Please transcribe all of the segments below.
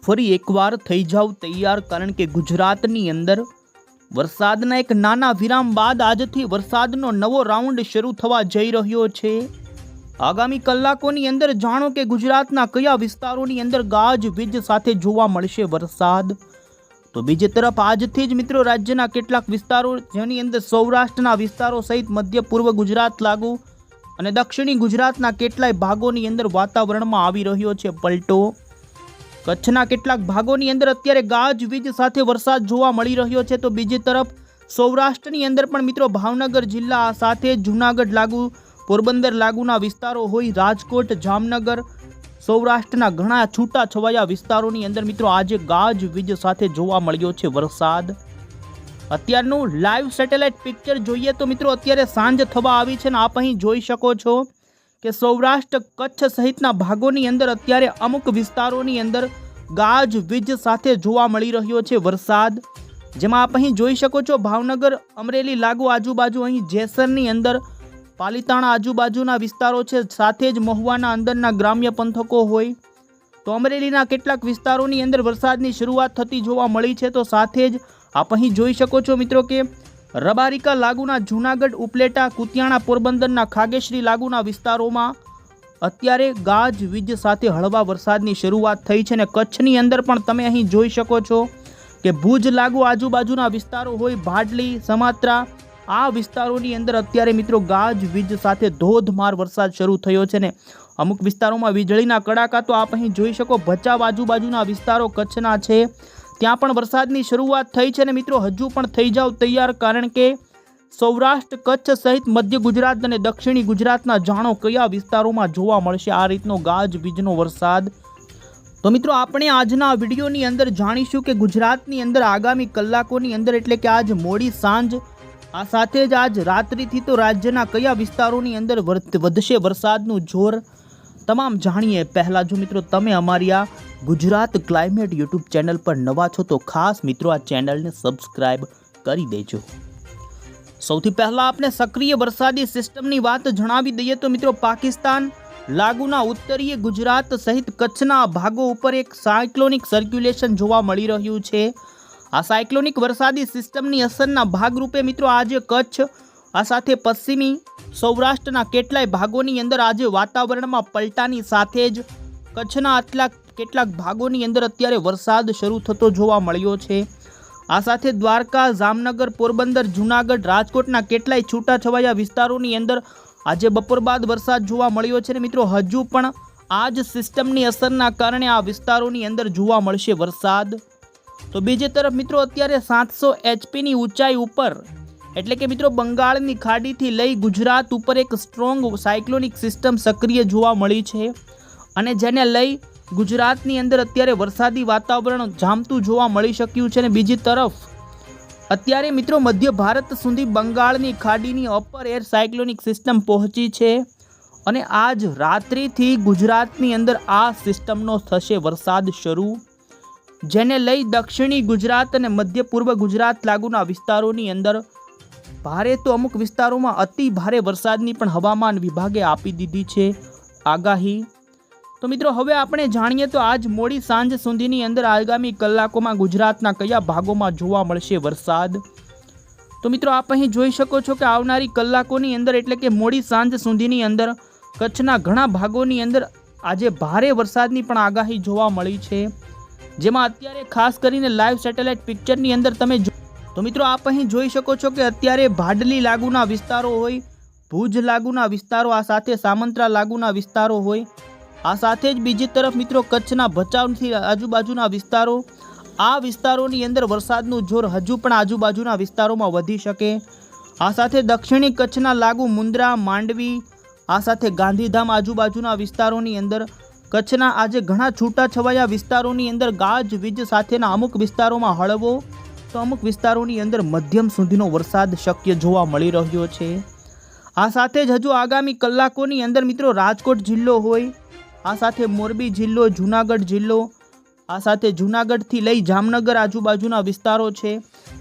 ફરી એકવાર થઈ જાવ તૈયાર, કારણ કે ગુજરાતની અંદર વરસાદના એક નાના વિરામ બાદ આજથી વરસાદનો નવો રાઉન્ડ શરૂ થવા જઈ રહ્યો છે। આગામી કલાકોની અંદર જાણો કે ગુજરાતના કયા વિસ્તારોની અંદર ગાજવીજ સાથે જોવા મળશે વરસાદ। તો બીજી તરફ આજથી જ મિત્રો રાજ્યના કેટલાક વિસ્તારો, જેની અંદર સૌરાષ્ટ્રના વિસ્તારો સહિત મધ્ય પૂર્વ ગુજરાત લાગુ અને દક્ષિણી ગુજરાતના કેટલાય ભાગોની અંદર વાતાવરણમાં આવી રહ્યો છે પલટો। કચ્છના કેટલાક ભાગોની અંદર અત્યારે ગાજવીજ સાથે વરસાદ જોવા મળી રહ્યો છે। તો બીજી તરફ સૌરાષ્ટ્રની અંદર પણ મિત્રો ભાવનગર જિલ્લા સાથે જૂનાગઢ લાગુ, પોરબંદર લાગુના વિસ્તારો હોય, રાજકોટ, જામનગર, સૌરાષ્ટ્રના ઘણા છૂટા છવાયા વિસ્તારોની અંદર મિત્રો આજે ગાજવીજ સાથે જોવા મળ્યો છે વરસાદ। અત્યારનું લાઈવ સેટેલાઇટ પિક્ચર જોઈએ તો મિત્રો અત્યારે સાંજ થવા આવી છે ને આપ અહીં જોઈ શકો છો કે સૌરાષ્ટ્ર, કચ્છ સહિતના ભાગોની અંદર અત્યારે અમુક વિસ્તારોની અંદર ગાજવીજ સાથે જોવા મળી રહ્યો છે વરસાદ। જેમાં આપ અહીં જોઈ શકો છો ભાવનગર, અમરેલી લાગુ આજુબાજુ, અહીં જેસરની અંદર, પાલીતાણા આજુબાજુના વિસ્તારો છે, સાથે જ મહુવાના અંદરના ગ્રામ્ય પંથકો હોય તો અમરેલીના કેટલાક વિસ્તારોની અંદર વરસાદની શરૂઆત થતી જોવા મળી છે। તો સાથે જ આપ અહીં જોઈ શકો છો મિત્રો કે રબારિકા લાગુના જૂનાગઢ, ઉપલેટા, કુતિયાણા, પોરબંદરના ખાગેશ્રી લાગુના વિસ્તારોમાં અત્યારે ગાજવીજ સાથે હળવા વરસાદની શરૂઆત થઈ છે। અને કચ્છની અંદર પણ તમે અહીં જોઈ શકો છો કે ભુજ લાગુ આજુબાજુના વિસ્તારો હોય, ભાડલી, સમાત્રા, આ વિસ્તારોની અંદર અત્યારે મિત્રો ગાજવીજ સાથે ધોધમાર વરસાદ શરૂ થયો છે ને અમુક વિસ્તારોમાં વીજળીના કડાકા તો આપ અહીં જોઈ શકો। ભચાઉ આજુબાજુના વિસ્તારો કચ્છના છે, ત્યાં પણ વરસાદની શરૂઆત થઈ છે ને મિત્રો હજુ પણ થઈ જાવ તૈયાર, કારણ કે સૌરાષ્ટ્ર, કચ્છ સહિત મધ્ય ગુજરાત અને દક્ષિણી ગુજરાતના જાણો કયા વિસ્તારોમાં જોવા મળશે આ રીતનો ગાજવીજનો વરસાદ। તો મિત્રો આપણે આજના વિડીયોની અંદર જાણીશું કે ગુજરાતની અંદર આગામી કલાકોની અંદર એટલે કે આજ મોડી સાંજ, આ સાથે જ આજ રાત્રિથી તો રાજ્યના કયા વિસ્તારોની અંદર વધશે વરસાદનું જોર, તમામ જાણીએ। પહેલાં જો મિત્રો તમે અમારી આ ગુજરાત ક્લાઇમેટ યુટ્યુબ ચેનલ પર નવા છો તો ખાસ મિત્રો આ ચેનલને સબસ્ક્રાઇબ કરી દેજો। સૌથી પહેલાં આપણે સક્રિય વરસાદી સિસ્ટમની વાત જણાવી દઈએ તો મિત્રો પાકિસ્તાન લાગુના ઉત્તરીય ગુજરાત સહિત કચ્છના ભાગો ઉપર એક સાયક્લોનિક સર્ક્યુલેશન જોવા મળી રહ્યું છે। આ સાયક્લોનિક વરસાદી સિસ્ટમની અસરના ભાગરૂપે મિત્રો આજે કચ્છ, આ સાથે પશ્ચિમી સૌરાષ્ટ્રના કેટલાય ભાગોની અંદર આજે વાતાવરણમાં પલટાની સાથે જ કચ્છના કેટલાક ભાગોની અંદર અત્યારે વરસાદ શરૂ થતો જોવા મળ્યો છે। આ સાથે દ્વારકા, જામનગર, પોરબંદર, જૂનાગઢ, રાજકોટના કેટલાય છૂટાછવાયા વિસ્તારોની અંદર આજે બપોર બાદ વરસાદ જોવા મળ્યો છે ને મિત્રો હજુ પણ આ જ સિસ્ટમની અસરના કારણે આ વિસ્તારોની અંદર જોવા મળશે વરસાદ। તો બીજી તરફ મિત્રો અત્યારે 700 HPની ઊંચાઈ ઉપર એટલે કે મિત્રો બંગાળની ખાડીથી લઈ ગુજરાત ઉપર એક સ્ટ્રોંગ સાયક્લોનિક સિસ્ટમ સક્રિય જોવા મળી છે અને જેને લઈ ગુજરાતની અંદર અત્યારે વરસાદી વાતાવરણ જામતું જોવા મળી શક્યું છે। અને બીજી તરફ અત્યારે મિત્રો મધ્ય ભારત સુધી બંગાળની ખાડીની અપર એર સાયક્લોનિક સિસ્ટમ પહોંચી છે અને આજ રાત્રિથી ગુજરાતની અંદર આ સિસ્ટમનો થશે વરસાદ શરૂ, જેને લઈ દક્ષિણી ગુજરાત અને મધ્ય પૂર્વ ગુજરાત લાગુના વિસ્તારોની અંદર ભારે તો અમુક વિસ્તારોમાં અતિ ભારે વરસાદની પણ હવામાન વિભાગે આપી દીધી છે આગાહી। તો મિત્રો હવે આપણે જાણીએ તો આજ મોડી સાંજ સુધીની અંદર આગામી કલાકોમાં ગુજરાતના કયા ભાગોમાં જોવા મળશે વરસાદ। તો મિત્રો આપ અહીં જોઈ શકો છો કે આવનારી કલાકોની અંદર એટલે કે મોડી સાંજ સુધીની અંદર કચ્છના ઘણા ભાગોની અંદર આજે ભારે વરસાદની પણ આગાહી જોવા મળી છે, જેમાં અત્યારે ખાસ કરીને લાઈવ સેટેલાઇટ પિક્ચરની અંદર તમે તો મિત્રો આપ અહીં જોઈ શકો છો કે અત્યારે ભાડલી લાગુના વિસ્તારો હોય, ભુજ લાગુના વિસ્તારો, આ સાથે સામંતરા લાગુના વિસ્તારો હોય, આ સાથે જ બીજી તરફ મિત્રો કચ્છના ભચાઉથી આજુબાજુના વિસ્તારો, આ વિસ્તારોની અંદર વરસાદનું જોર હજુ પણ આજુબાજુના વિસ્તારોમાં વધી શકે। આ સાથે દક્ષિણી કચ્છના લાગુ મુન્દ્રા, માંડવી, આ સાથે ગાંધીધામ આજુબાજુના વિસ્તારોની અંદર, કચ્છના આજે ઘણા છૂટાછવાયા વિસ્તારોની અંદર ગાજવીજ સાથેના અમુક વિસ્તારોમાં હળવો તો અમુક વિસ્તારોની અંદર મધ્યમ સુધીનો વરસાદ શક્ય જોવા મળી રહ્યો છે। આ સાથે જ હજુ આગામી કલાકોની અંદર મિત્રો રાજકોટ જિલ્લો હોય, આ સાથે મોરબી જિલ્લો, જૂનાગઢ જિલ્લો, આ સાથે જૂનાગઢથી લઈ જામનગર આજુબાજુના વિસ્તારો છે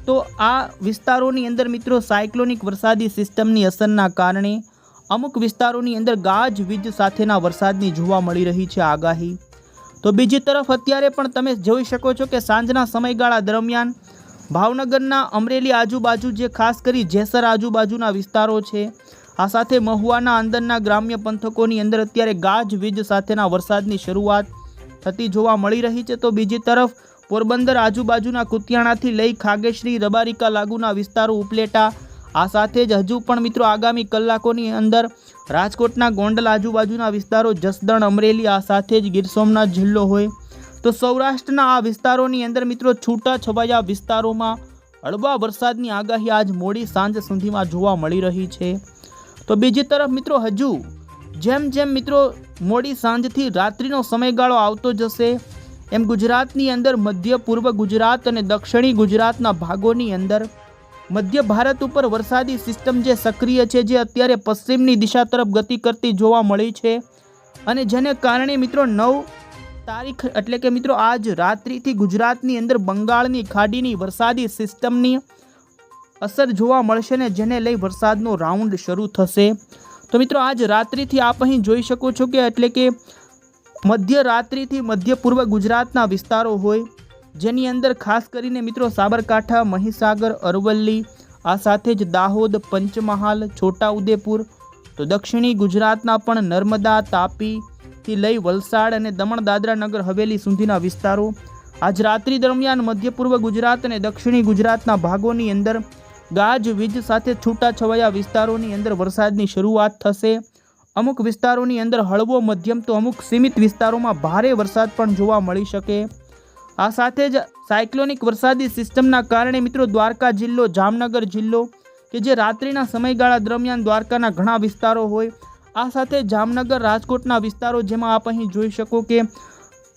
તો આ વિસ્તારોની અંદર મિત્રો સાયક્લોનિક વરસાદી સિસ્ટમની અસરના કારણે અમુક વિસ્તારોની અંદર ગાજવીજ સાથેના વરસાદની જોવા મળી રહી છે આગાહી। તો બીજી તરફ અત્યારે પણ તમે જોઈ શકો છો કે સાંજના સમયગાળા દરમિયાન ભાવનગરના અમરેલી આજુબાજુ જે ખાસ કરી જેસર આજુબાજુના વિસ્તારો છે, આ સાથે મહુવાના અંદરના ગ્રામ્ય પંથકોની અંદર અત્યારે ગાજવીજ સાથેના વરસાદની શરૂઆત થતી જોવા મળી રહી છે। તો બીજી તરફ પોરબંદર આજુબાજુના કુતિયાણાથી લઈ ખાગેશ્રી, રબારિકા લાગુના વિસ્તારો, ઉપલેટા, આ સાથે જ હજુ પણ મિત્રો આગામી કલાકોની અંદર રાજકોટના ગોંડલ આજુબાજુના વિસ્તારો, જસદણ, અમરેલી, આ સાથે જ ગીર સોમનાથ જિલ્લો હોય તો સૌરાષ્ટ્રના આ વિસ્તારોની અંદર મિત્રો છૂટા છવાયા વિસ્તારોમાં હળવા વરસાદની આગાહી આજ મોડી સાંજ સુધીમાં જોવા મળી રહી છે। તો બીજી તરફ મિત્રો હજુ જેમ જેમ મિત્રો મોડી સાંજથી રાત્રિનો સમયગાળો આવતો જશે એમ ગુજરાતની અંદર મધ્ય પૂર્વ ગુજરાત અને દક્ષિણી ગુજરાતના ભાગોની અંદર મધ્ય ભારત ઉપર વરસાદી સિસ્ટમ જે સક્રિય છે, જે અત્યારે પશ્ચિમની દિશા તરફ ગતિ કરતી જોવા મળી છે અને જેને કારણે મિત્રો 9 તારીખ એટલે કે મિત્રો આજ રાત્રિથી ગુજરાતની અંદર બંગાળની ખાડીની વરસાદી સિસ્ટમની અસર જોવા મળશે ને જેને લઈ વરસાદનો રાઉન્ડ શરૂ થશે। તો મિત્રો આજ રાત્રિથી આપ અહીં જોઈ શકો છો કે એટલે કે મધ્ય રાત્રિથી મધ્ય પૂર્વ ગુજરાતના વિસ્તારો હોય જેની અંદર ખાસ કરીને મિત્રો સાબરકાંઠા, મહીસાગર, અરવલ્લી, આ સાથે જ દાહોદ, પંચમહાલ, છોટાઉદેપુર, તો દક્ષિણી ગુજરાતના પણ નર્મદા, તાપીથી લઈ વલસાડ અને દમણ, દાદરા, નગર હવેલી સુધીના વિસ્તારો, આજ રાત્રિ દરમિયાન મધ્ય પૂર્વ ગુજરાત અને દક્ષિણી ગુજરાતના ભાગોની અંદર ગાજવીજ સાથે છૂટાછવાયા વિસ્તારોની અંદર વરસાદની શરૂઆત થશે। અમુક વિસ્તારોની અંદર હળવો મધ્યમ તો અમુક સીમિત વિસ્તારોમાં ભારે વરસાદ પણ જોવા મળી શકે। આ સાથે જ સાયક્લોનિક વરસાદી સિસ્ટમના કારણે મિત્રો દ્વારકા જિલ્લો, જામનગર જિલ્લો કે જે રાત્રિના સમયગાળા દરમિયાન દ્વારકાના ઘણા વિસ્તારો હોય, આ સાથે જામનગર, રાજકોટના વિસ્તારો જેમાં આપ અહીં જોઈ શકો કે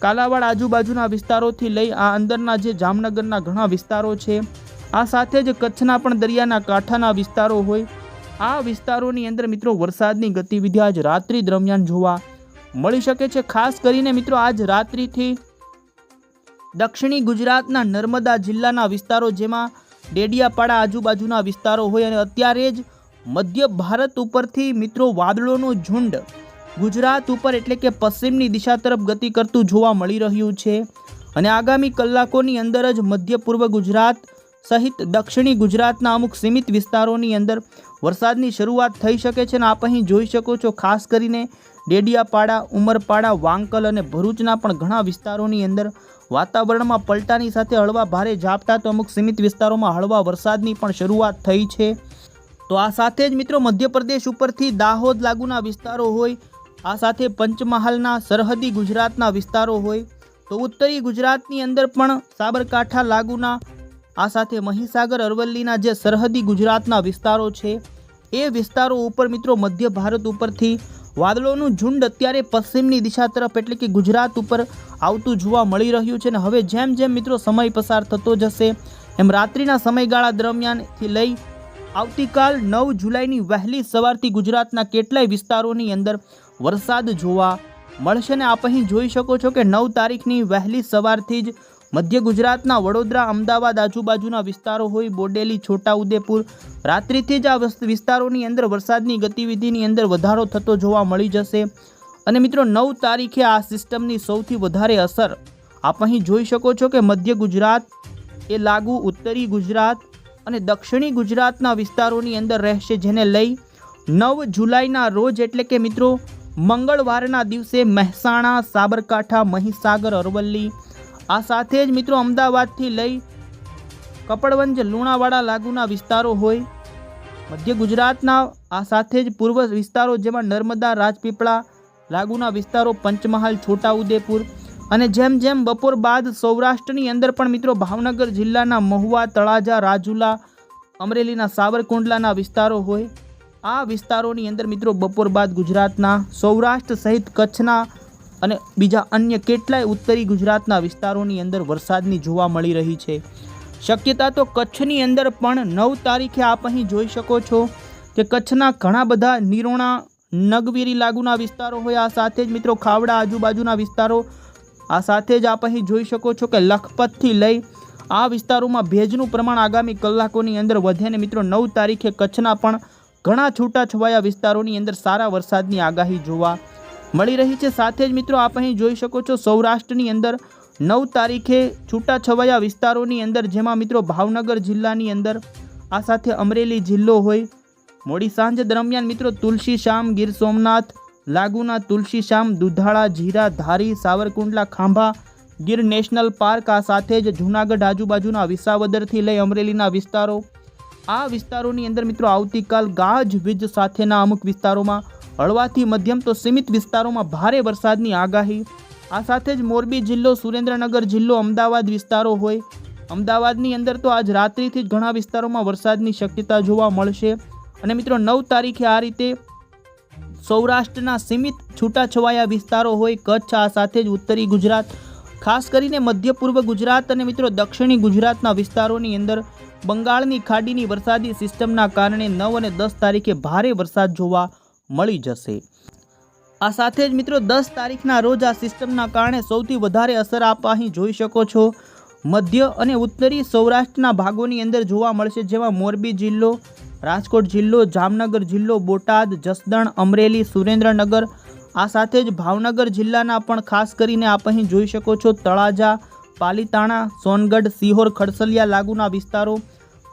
કાલાવાડ આજુબાજુના વિસ્તારોથી લઈ આ અંદરના જે જામનગરના ઘણા વિસ્તારો છે, આ સાથે જ કચ્છના પણ દરિયાના કાંઠાના વિસ્તારો હોય, આ વિસ્તારોની અંદર મિત્રો વરસાદની ગતિવિધિ આજ રાત્રિ દરમિયાન જોવા મળી શકે છે। ખાસ કરીને મિત્રો આજ રાત્રિથી દક્ષિણી ગુજરાતના નર્મદા જિલ્લાના વિસ્તારો જેમાં ડેડિયાપાડા આજુબાજુના વિસ્તારો હોય અને અત્યારે જ મધ્ય ભારત ઉપરથી મિત્રો વાદળોનું ઝુંડ ગુજરાત ઉપર એટલે કે પશ્ચિમની દિશા તરફ ગતિ કરતું જોવા મળી રહ્યું છે અને આગામી કલાકોની અંદર જ મધ્ય પૂર્વ ગુજરાત સહિત દક્ષિણી ગુજરાતના અમુક સીમિત વિસ્તારોની અંદર વરસાદની શરૂઆત થઈ શકે છે અને આપ અહીં જોઈ શકો છો ખાસ કરીને ડેડિયાપાડા, ઉમરપાડા, વાંકલ અને ભરૂચના પણ ઘણા વિસ્તારોની અંદર વાતાવરણમાં પલટાની સાથે હળવા ભારે ઝાપટા તો અમુક સીમિત વિસ્તારોમાં હળવા વરસાદની પણ શરૂઆત થઈ છે। તો આ સાથે જ મિત્રો મધ્યપ્રદેશ ઉપરથી દાહોદ લાગુના વિસ્તારો હોય, આ સાથે પંચમહાલના સરહદી ગુજરાતના વિસ્તારો હોય, તો ઉત્તરી ગુજરાતની અંદર પણ સાબરકાંઠા લાગુના, આ સાથે મહીસાગર, અરવલ્લીના જે સરહદી ગુજરાતના વિસ્તારો છે એ વિસ્તારો ઉપર મિત્રો મધ્ય ભારત ઉપરથી વાદળોનું ઝુંડ અત્યારે પશ્ચિમની દિશા તરફ એટલે કે ગુજરાત ઉપર આવતું જોવા મળી રહ્યું છે અને હવે જેમ જેમ મિત્રો સમય પસાર થતો જશે એમ રાત્રિના સમયગાળા દરમિયાનથી લઈ આવતીકાલ 9 જુલાઈની વહેલી સવારથી ગુજરાતના કેટલાય વિસ્તારોની અંદર વરસાદ જોવા મળશે ને આપ અહીં જોઈ શકો છો કે 9 તારીખની વહેલી સવારથી જ મધ્ય ગુજરાતના વડોદરા, અમદાવાદ આજુબાજુના વિસ્તારો હોય, બોડેલી, છોટાઉદેપુર, રાત્રિથી જ આ વિસ્તારોની અંદર વરસાદની ગતિવિધિની અંદર વધારો થતો જોવા મળી જશે અને મિત્રો 9 તારીખે આ સિસ્ટમની સૌથી વધારે અસર આપ અહીં જોઈ શકો છો કે મધ્ય ગુજરાત એ લાગુ ઉત્તરી ગુજરાત અને દક્ષિણી ગુજરાતના વિસ્તારોની અંદર રહેશે, જેને લઈ 9 જુલાઈના રોજ એટલે કે મિત્રો મંગળવારના દિવસે મહેસાણા, સાબરકાંઠા, મહીસાગર, અરવલ્લી, આ સાથે જ મિત્રો અમદાવાદથી લઈ કપડવંજ, લુણાવાડા લાગુના વિસ્તારો હોય, મધ્ય ગુજરાતના આ સાથે જ પૂર્વ વિસ્તારો જેમાં નર્મદા, રાજપીપળા લાગુના વિસ્તારો, પંચમહાલ, છોટાઉદેપુર અને જેમ જેમ બપોર બાદ સૌરાષ્ટ્રની અંદર પણ મિત્રો ભાવનગર જિલ્લાના મહુવા, તળાજા, રાજુલા, અમરેલીના સાવરકુંડલાના વિસ્તારો હોય, આ વિસ્તારોની અંદર મિત્રો બપોર બાદ ગુજરાતના સૌરાષ્ટ્ર સહિત કચ્છના અને બીજા અન્ય કેટલાય ઉત્તરી ગુજરાતના વિસ્તારોની અંદર વરસાદની જોવા મળી રહી છે। શક્યતા તો કચ્છની અંદર પણ 9 તારીખે આપ અહીં જોઈ શકો છો કે કચ્છના ઘણા બધા નિરોણા, નગવીરી લાગુના વિસ્તારો હોય, આ સાથે જ મિત્રો ખાવડા આજુબાજુના વિસ્તારો, આ સાથે જ આપ અહીં જોઈ શકો છો કે લખપતથી લઈ આ વિસ્તારોમાં ભેજનું પ્રમાણ આગામી કલાકોની અંદર વધે અને મિત્રો 9 તારીખે કચ્છના પણ ઘણા છૂટાછવાયા વિસ્તારોની અંદર સારા વરસાદની આગાહી જોવા મળી રહી છે। સાથે જ મિત્રો આપ અહીં જોઈ શકો છો સૌરાષ્ટ્રની અંદર 9 તારીખે છૂટાછવાયા વિસ્તારોની અંદર, જેમાં મિત્રો ભાવનગર જિલ્લાની અંદર, આ સાથે અમરેલી જિલ્લો હોય, મોડી સાંજ દરમિયાન મિત્રો તુલસીશ્યામ, ગીર સોમનાથ લાગુના તુલસીશ્યામ, દુધાળા, જીરા, ધારી, સાવરકુંડલા, ખાંભા, ગીર નેશનલ પાર્ક, આ સાથે જ જૂનાગઢ આજુબાજુના વિસાવદરથી લઈ અમરેલીના વિસ્તારો, આ વિસ્તારોની અંદર મિત્રો આવતીકાલ ગાજવીજ સાથેના અમુક વિસ્તારોમાં હળવાથી મધ્યમ તો સીમિત વિસ્તારોમાં ભારે વરસાદની આગાહી। આ સાથે જ મોરબી જિલ્લો, સુરેન્દ્રનગર જિલ્લો, અમદાવાદ વિસ્તારો હોય, અમદાવાદની અંદર તો આજ રાત્રિથી જ ઘણા વિસ્તારોમાં વરસાદની શક્યતા જોવા મળશે। અને મિત્રો 9 તારીખે આ રીતે સૌરાષ્ટ્રના સીમિત છૂટાછવાયા વિસ્તારો હોય, કચ્છ, આ સાથે જ ઉત્તરી ગુજરાત, ખાસ કરીને મધ્ય પૂર્વ ગુજરાત અને મિત્રો દક્ષિણી ગુજરાતના વિસ્તારોની અંદર બંગાળની ખાડીની વરસાદી સિસ્ટમના કારણે 9 અને 10 તારીખે ભારે વરસાદ જોવા મળી જશે। આ સાથે જ મિત્રો 10 તારીખના રોજ આ સિસ્ટમના કારણે સૌથી વધારે અસર આપ અહીં જોઈ શકો છો મધ્ય અને ઉત્તરી સૌરાષ્ટ્રના ભાગોની અંદર જોવા મળશે, જેમાં મોરબી જિલ્લો, રાજકોટ જિલ્લો, જામનગર જિલ્લો, બોટાદ, જસદણ, અમરેલી, સુરેન્દ્રનગર, આ સાથે જ ભાવનગર જિલ્લાના પણ ખાસ કરીને આપ અહીં જોઈ શકો છો તળાજા, પાલીતાણા, સોનગઢ, સિહોર, ખડસલિયા લાગુના વિસ્તારો,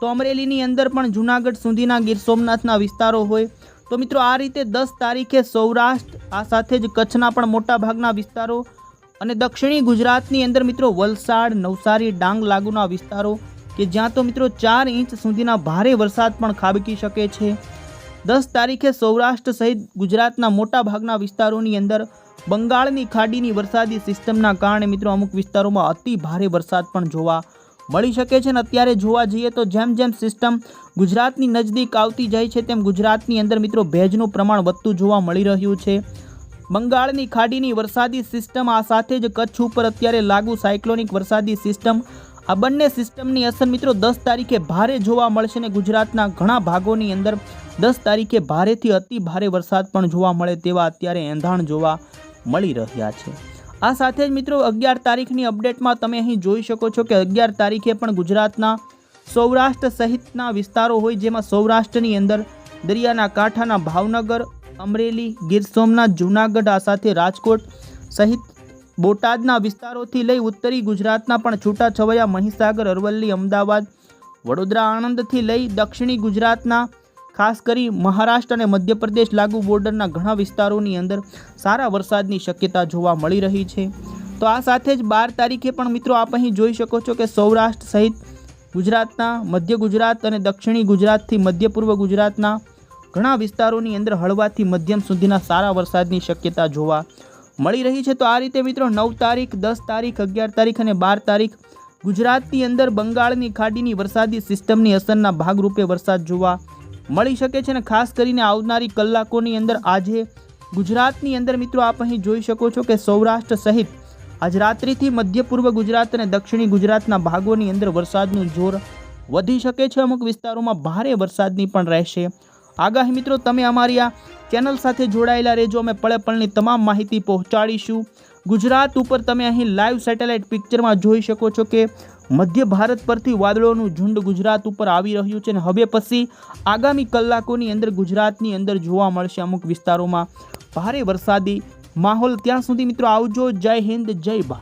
તો અમરેલીની અંદર પણ જૂનાગઢ સુધીના ગીર સોમનાથના વિસ્તારો હોય। તો મિત્રો આ રીતે 10 તારીખે સૌરાષ્ટ્ર, આ સાથે જ કચ્છના પણ મોટા ભાગના વિસ્તારો અને દક્ષિણી ગુજરાતની અંદર મિત્રો વલસાડ, નવસારી, ડાંગ લાગુના વિસ્તારો કે જ્યાં તો મિત્રો 4 ઇંચ સુધીના ભારે વરસાદ પણ ખાબકી શકે છે। 10 તારીખે સૌરાષ્ટ્ર સહિત ગુજરાતના મોટા ભાગના વિસ્તારોની અંદર બંગાળની ખાડીની વરસાદી સિસ્ટમના કારણે મિત્રો અમુક વિસ્તારોમાં અતિ ભારે વરસાદ પણ જોવા મળી શકે છે। અને અત્યારે જોવા જઈએ તો જેમ જેમ સિસ્ટમ ગુજરાતની નજદીક આવતી જાય છે તેમ ગુજરાતની અંદર મિત્રો ભેજનું પ્રમાણ વધતું જોવા મળી રહ્યું છે। બંગાળની ખાડીની વરસાદી સિસ્ટમ, આ સાથે જ કચ્છ ઉપર અત્યારે લાગુ સાયક્લોનિક વરસાદી સિસ્ટમ, આ બંને સિસ્ટમની અસર મિત્રો 10 તારીખે ભારે જોવા મળશે અને ગુજરાતના ઘણા ભાગોની અંદર 10 તારીખે ભારેથી અતિ ભારે વરસાદ પણ જોવા મળે તેવા અત્યારે એંધાણ જોવા મળી રહ્યા છે। આ સાથે જ મિત્રો 11 તારીખની અપડેટમાં તમે અહીં જોઈ શકો છો કે 11 તારીખે પણ ગુજરાતના સૌરાષ્ટ્ર સહિતના વિસ્તારો હોય, જેમાં સૌરાષ્ટ્રની અંદર દરિયાના કાંઠાના ભાવનગર, અમરેલી, ગીર સોમનાથ, જૂનાગઢ, આ સાથે રાજકોટ સહિત બોટાદના વિસ્તારોથી લઈ ઉત્તરી ગુજરાતના પણ છૂટાછવાયા મહીસાગર, અરવલ્લી, અમદાવાદ, વડોદરા, આણંદથી લઈ દક્ષિણી ગુજરાતના ખાસ કરી મહારાષ્ટ્ર અને મધ્યપ્રદેશ લાગુ બોર્ડરના ઘણા વિસ્તારોની અંદર સારા વરસાદની શક્યતા જોવા મળી રહી છે। તો આ સાથે જ 12 તારીખે પણ મિત્રો આપ અહીં જોઈ શકો છો કે સૌરાષ્ટ્ર સહિત ગુજરાતના મધ્ય ગુજરાત અને દક્ષિણી ગુજરાતથી મધ્ય પૂર્વ ગુજરાતના ઘણા વિસ્તારોની અંદર હળવાથી મધ્યમ સુધીના સારા વરસાદની શક્યતા જોવા મળી રહી છે। તો આ રીતે મિત્રો 9 તારીખ, 10 તારીખ, 11 તારીખ અને 12 તારીખ ગુજરાતની અંદર બંગાળની ખાડીની વરસાદી સિસ્ટમની અસરના ભાગરૂપે વરસાદ જોવા મળી શકે છે। અને ખાસ કરીને આવનારી કલાકોની અંદર આજે ગુજરાતની અંદર મિત્રો આપ અહીં જોઈ શકો છો કે સૌરાષ્ટ્ર સહિત આજ રાત્રિથી મધ્ય પૂર્વ ગુજરાત અને દક્ષિણી ગુજરાતના ભાગોની અંદર વરસાદનું જોર વધી શકે છે। અમુક વિસ્તારોમાં ભારે વરસાદની પણ રહેશે આગાહી। મિત્રો તમે અમારી આ ચેનલ સાથે જોડાયેલા રહેજો, અમે પળે પળની તમામ માહિતી પહોંચાડીશું। ગુજરાત ઉપર તમે અહીં લાઈવ સેટેલાઇટ પિક્ચરમાં જોઈ શકો છો કે મધ્ય ભારત પરથી વાદળોનું ઝુંડ ગુજરાત ઉપર આવી રહ્યું છે અને હવે પછી આગામી કલાકોની અંદર ગુજરાતની અંદર જોવા મળશે અમુક વિસ્તારોમાં ભારે વરસાદી માહોલ। ત્યાં સુધી મિત્રો આવજો। જય હિન્દ, જય ભારત।